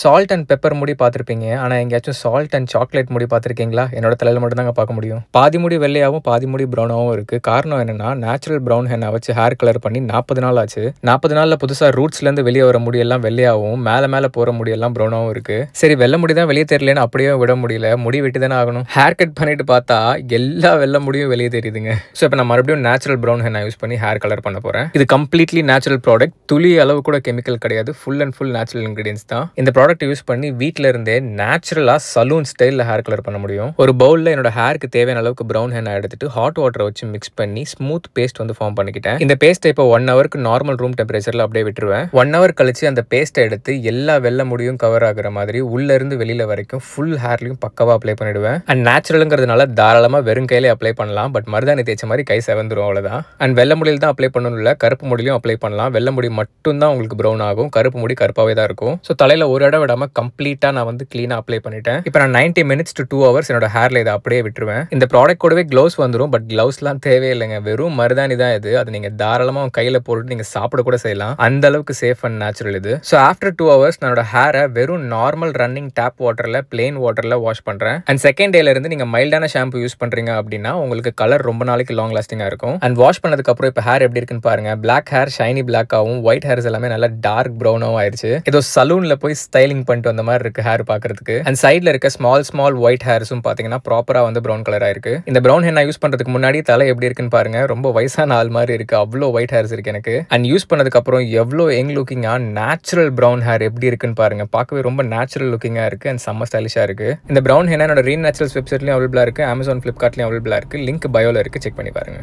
Salt and pepper முடி பார்த்துருப்பீங்க. ஆனால் எங்கேயாச்சும் சால்ட் அண்ட் சாக்லேட் முடி பார்த்துருக்கீங்களா? என்னோட தலையில் மட்டும் தாங்க பார்க்க முடியும். பாதி முடி வெள்ளையாகவும் பாதி முடி ப்ரௌனாகவும் இருக்குது. காரணம் என்னன்னா, நேச்சுரல் ப்ரௌன் ஹென்னை வச்சு ஹேர் கலர் பண்ணி 40 நாள் ஆச்சு. 40 நாளில் புதுசாக ரூட்ஸ்லேருந்து வெளியே வர முடியெல்லாம் வெள்ளையாகவும் மேலே போகிற முடியெல்லாம் ப்ரௌனாகவும் இருக்குது. சரி, வெள்ளை முடி தான் வெளியே தெரியலன்னு அப்படியே விட முடியல. முடி வெட்டி தானே ஆகணும். ஹேர் கட் பண்ணிட்டு பார்த்தா எல்லா வெள்ளை முடியும் வெளியே தெரியுதுங்க. ஸோ இப்போ நான் மறுபடியும் நேச்சுரல் ப்ரௌன் ஹென்னை யூஸ் பண்ணி ஹேர் கலர் பண்ண போகிறேன். இது கம்ப்ளீட்லி நேச்சுரல் ப்ராடக்ட். துளி அளவு கூட கெமிக்கல் கிடையாது. Full and full natural ingredients தான். இந்த ப்ராடக்ட் யூஸ் பண்ணி வீட்டில இருந்தே நேச்சுரலா சலூன் ஸ்டைலில் ஹேர் கலர் பண்ண முடியும். ஒரு பவுலில் என்னோட ஹேருக்கு தேவையான அளவுக்கு ப்ரௌன் ஹென்னை எடுத்துட்டு ஹாட் வாட்டரை வச்சு மிக்ஸ் பண்ணி ஸ்மூத் பேஸ்ட் வந்து ஃபார்ம் பண்ணிக்கிட்டேன். இந்த பேஸ்ட்டை இப்போ 1 ஹவருக்கு நார்மல் ரூம் டெம்பரேச்சரில் அப்படியே விட்டுருவேன். 1 ஹவர் கழிச்சு அந்த பேஸ்ட்டை எடுத்து எல்லா வெள்ளை முடியும் கவர் ஆகுற மாதிரி உள்ள இருந்து வெளியில வரைக்கும் ஃபுல் ஹேர்லையும் பக்கவா அப்ளை பண்ணிடுவேன். அண்ட் நேச்சுரலுங்கிறதுனால தாராளமாக வெறும் கையிலே அப்ளை பண்ணலாம். பட் மருதாணி தேய்ச்ச மாதிரி கை செவந்துரும், அவ்வளோதான். அண்ட் வெள்ளை முடியில் தான் அப்ளை பண்ணணும் இல்லை, கருப்பு முடியிலையும் அப்ளை பண்ணலாம். வெள்ளை முடி மட்டும் தான் உங்களுக்கு ப்ரௌன் ஆகும், கருப்பு முடி கருப்பாவே தான் இருக்கும். ஸோ தலையில் ஒரு இடம் விடாம கம்ப்ளீட்டா நான் வந்து கிளீனா அப்ளை பண்ணிட்டேன். இப்போ நான் 90 minutes to 2 hours என்னோட ஹேர்ல இதை அப்படியே விட்டுருவேன். இந்த ப்ராடக்ட் கூடவே க்ளவுஸ் வந்துடும். பட் க்ளவுஸ்லாம் தேவையில்லைங்க, வெறும் மருதாணி தான் இது. அது நீங்க தாராளமா கையில போட்டு நீங்க சாப்பிட கூட செய்யலாம். அந்த அளவுக்கு சேஃப் அண்ட் நேச்சுரல் இது. ஸோ ஆஃப்டர் 2 hours என்னோட ஹேரை வெறும் நார்மல் ரன்னிங் டேப் வாட்டர்ல பிளெயின் வாட்டர்ல வாஷ் பண்றேன். அண்ட் செகண்ட் டேல இருந்து நீங்க மைல்டான ஷாம்பு யூஸ் பண்றீங்க அப்படின்னா உங்களுக்கு கலர் ரொம்ப நாளைக்கு லாங் லாஸ்டிங்கா இருக்கும். அண்ட் வாஷ் பண்ணதுக்கு அப்புறம் இப்போ ஹேர் எப்படி இருக்குன்னு பாருங்க. பிளாக் ஹேர் ஷைனி பிளாக்காகவும் ஒயிட் ஹேர்ஸ் எல்லாமே நல்லா டார்க் ப்ரௌனாகவும் ஆயிருச்சு. ஏதோ சலூன்ல போய் ஸ்டைலிங் பண்ணிட்டு வந்த மாதிரி இருக்கு ஹேர் பார்க்கறதுக்கு. அண்ட் சைட்ல இருக்க ஸ்மால் ஒயிட் ஹேர்ஸும் பாத்தீங்கன்னா ப்ராப்பரா வந்து ப்ரௌன் கலர் ஆயிருக்கு. இந்த ப்ரௌன் ஹென்னா யூஸ் பண்றதுக்கு முன்னாடி தலை எப்படி இருக்குன்னு பாருங்க. ரொம்ப வயசான ஆள் மாதிரி இருக்கு, அவ்வளோ ஒயிட் ஹேர்ஸ் இருக்கு எனக்கு. அண்ட் யூஸ் பண்ணதுக்கு அப்புறம் எவ்வளோ யங் லுக்கிங்கா நேச்சுரல் ப்ரௌன் ஹேர் எப்படி இருக்குன்னு பாருங்க. பார்க்கவே ரொம்ப நேச்சுரல் லுக்கிங்கா இருக்கு அண்ட் செம்ம ஸ்டைலிஷா இருக்கு. இந்த ப்ரௌன் ஹென்னா என்னோட ரீன் நேச்சுரல்ஸ் வெப்சைட்லயும் அவைலபிளா இருக்கு, அமேசான், ஃபிளிப்கார்ட்லயும் அவைலபிளா இருக்கு. லிங்க் பயோல இருக்கு, செக் பண்ணி பாருங்க.